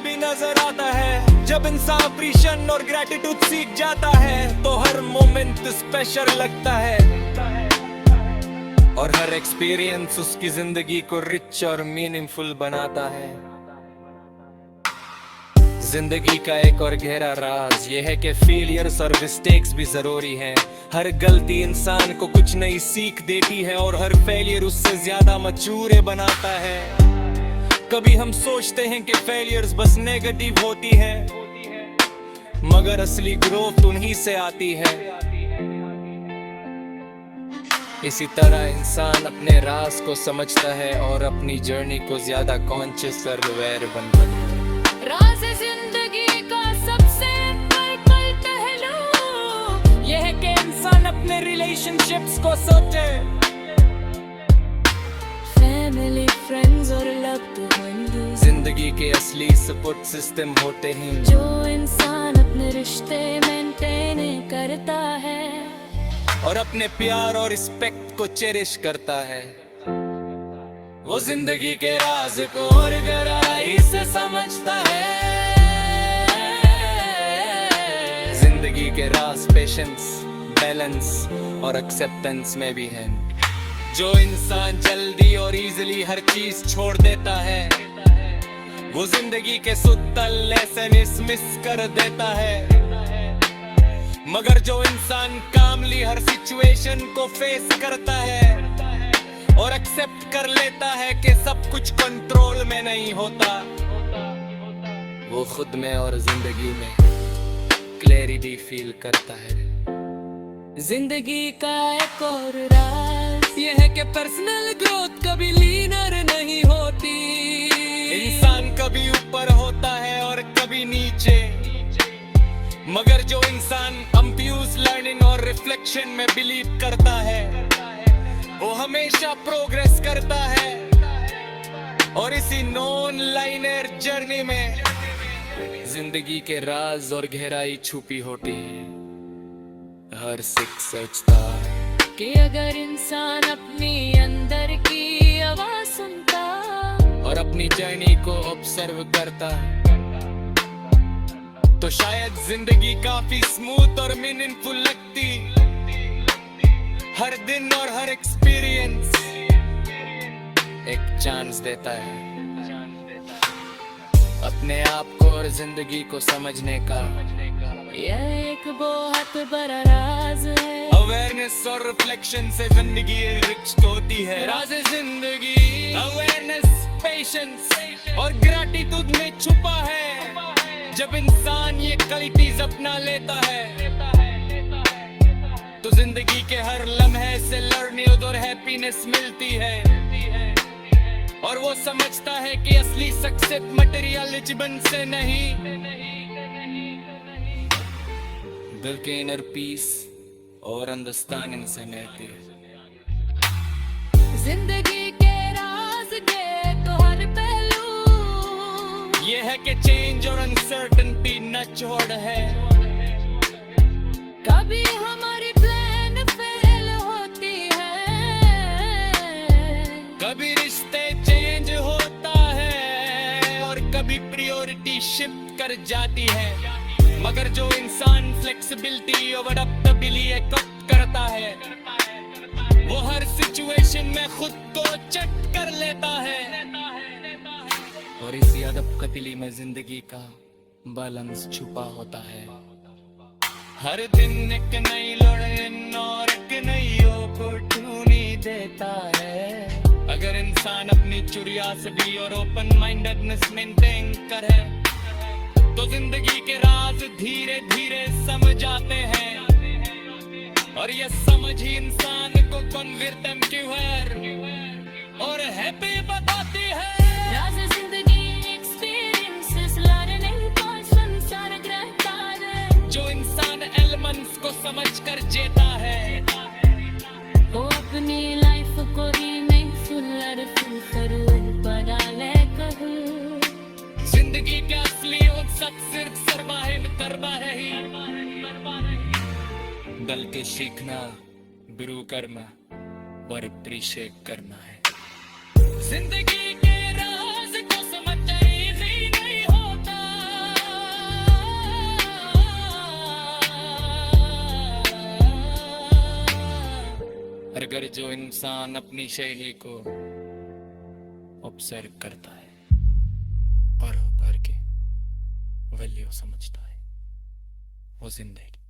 में भी नजर आता है। जब इंसान अप्रिशिएशन और ग्रेटिट्यूड सीख जाता है तो हर मोमेंट स्पेशल लगता है और हर एक्सपीरियंस उसकी जिंदगी को रिच और मीनिंगफुल बनाता है। जिंदगी का एक और गहरा राज ये है कि फेलियर्स और मिस्टेक्स भी जरूरी हैं। हर गलती इंसान को कुछ नई सीख देती है और हर फेलियर उससे ज्यादा मैच्योर बनाता है। कभी हम सोचते हैं कि फेलियर्स बस नेगेटिव होती है, मगर असली ग्रोथ उन्हीं से आती है। इसी तरह इंसान अपने राज को समझता है और अपनी जर्नी को ज्यादा कॉन्शियस और अवेयर बनता है। राज जिंदगी का सबसे इम्पोर्टेंट पहलू यह है कि इंसान अपने रिलेशनशिप्स को सोचे। फैमिली, फ्रेंड्स और लव्ड वंस जिंदगी के असली सपोर्ट सिस्टम होते हैं। जो इंसान अपने रिश्ते मेंटेन करता है और अपने प्यार और रिस्पेक्ट को चेरिश करता है, वो जिंदगी के राज को और गहराई से समझता है। जिंदगी के राज पेशेंस, बैलेंस और एक्सेप्टेंस में भी है। जो इंसान जल्दी और इजीली हर चीज छोड़ देता है वो जिंदगी के सुतल लेसन मिस कर देता है। मगर जो इंसान कामली हर सिचुएशन को फेस करता है और एक्सेप्ट कर लेता है कि सब कुछ कंट्रोल में नहीं होता, वो खुद में और जिंदगी में क्लैरिटी फील करता है। जिंदगी का एक और राज ये है कि पर्सनल ग्रोथ कभी लीनर नहीं होती। इंसान कभी ऊपर होता है और कभी नीचे, मगर जो इंसान कंटिन्यूअस लर्निंग और रिफ्लेक्शन में बिलीव करता है वो हमेशा प्रोग्रेस करता है। और इसी नॉन लाइनर जर्नी में जिंदगी के राज और गहराई छुपी होती है। हर सिख सोचता कि अगर इंसान अपनी अंदर की आवाज सुनता और अपनी जर्नी को ऑब्जर्व करता तो शायद जिंदगी काफी स्मूथ और मीनिंगफुल लगती। हर दिन और हर एक्सपीरियंस एक चांस देता है अपने आप को और जिंदगी को समझने का। यह एक बहुत बड़ा राज है। अवेयरनेस और रिफ्लेक्शन से जिंदगी रिच होती है। राज जिंदगी अवेयरनेस, पेशेंस और ग्रैटिट्यूड में छुपा है। जब इंसान ये क्वालिटीज अपना लेता है तो जिंदगी के हर लम्हे से लर्निंग और हैप्पीनेस मिलती है। और वो समझता है कि असली सक्सेस मटेरियलिज्म से नहीं, दिल के इनर पीस और अंडरस्टैंडिंग से मिलती है। जिंदगी के राज के तो हर पहलू ये है कि चेंज और अनसर्टेनिटी न छोड़ है। कभी हमारी प्लान फेल होती है, कभी रिश्ते चेंज होता है और कभी प्रायोरिटी शिफ्ट कर जाती है। मगर जो इंसान फ्लेक्सिबिलिटी और अडैप्टेबिलिटी एक्सेप्ट करता है वो हर सिचुएशन में खुद को चेक कर लेता है। और इसी अदब-कतली में जिंदगी का बैलेंस छुपा होता है। हर दिन एक नई लड़ाई और एक नई अपॉर्चुनिटी देता है। अगर इंसान अपनी क्यूरियोसिटी और ओपन माइंडेडनेस मेंटेन करे तो जिंदगी के राज धीरे धीरे समझ आते हैं। और ये समझ ही इंसान को कन्वर्ट और हैप्पी बताती है। राज जिंदगी एक्सपीरियंसेस लर्निंग कॉन्स्टेंट और ग्रेट। जो इंसान एलिमेंट्स को समझ कर जीता है वो अपनी लाइफ को ही मीनिंगफुल और फुलफिल बना ले कहूं। जिंदगी का असली मकसद सिर्फ सरवाइव करना नहीं बल्कि सीखना, ग्रो करना और अप्रिशिएट करना है। जिंदगी के राज को समझना इजी नहीं होता। अगर जो इंसान अपनी शैली को ऑब्जर्व करता है और करके वैल्यू समझता है, वो जिंदगी